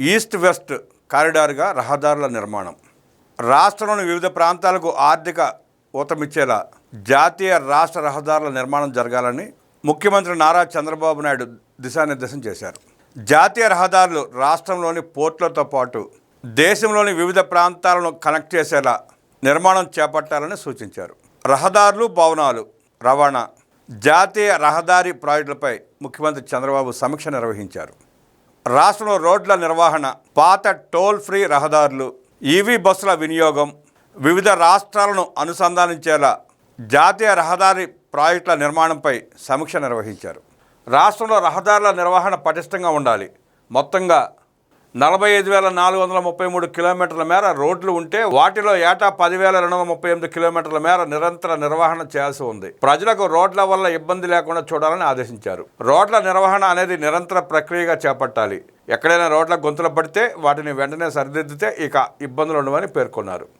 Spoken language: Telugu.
ఈస్ట్ వెస్ట్ కారిడార్గా రహదారుల నిర్మాణం. రాష్ట్రంలోని వివిధ ప్రాంతాలకు ఆర్థిక ఊతమిచ్చేలా జాతీయ రాష్ట్ర రహదారుల నిర్మాణం జరగాలని ముఖ్యమంత్రి నారా చంద్రబాబు నాయుడు దిశానిర్దేశం చేశారు. జాతీయ రహదారులు రాష్ట్రంలోని పోర్టులతో పాటు దేశంలోని వివిధ ప్రాంతాలను కనెక్ట్ చేసేలా నిర్మాణం చేపట్టాలని సూచించారు. రహదారులు, భవనాలు, రవాణా, జాతీయ రహదారి ప్రాజెక్టులపై ముఖ్యమంత్రి చంద్రబాబు సమీక్ష నిర్వహించారు. రాష్ట్రంలో రోడ్ల నిర్వహణ, పాత టోల్ ఫ్రీ రహదారులు, ఈవీ బస్సుల వినియోగం, వివిధ రాష్ట్రాలను అనుసంధానించేలా జాతీయ రహదారి ప్రాజెక్టుల నిర్మాణంపై సమీక్ష నిర్వహించారు. రాష్ట్రంలో రహదారుల నిర్వహణ పటిష్టంగా ఉండాలి. మొత్తంగా 45,433 కిలోమీటర్ల మేర రోడ్లు ఉంటే వాటిలో ఏటా 10,238 కిలోమీటర్ల మేర నిరంతర నిర్వహణ చేయాల్సి ఉంది. ప్రజలకు రోడ్ల వల్ల ఇబ్బంది లేకుండా చూడాలని ఆదేశించారు. రోడ్ల నిర్వహణ అనేది నిరంతర ప్రక్రియగా చేపట్టాలి. ఎక్కడైనా రోడ్ల గుంతలు పడితే వాటిని వెంటనే సరిదిద్దితే ఇక ఇబ్బందులు ఉండవని పేర్కొన్నారు.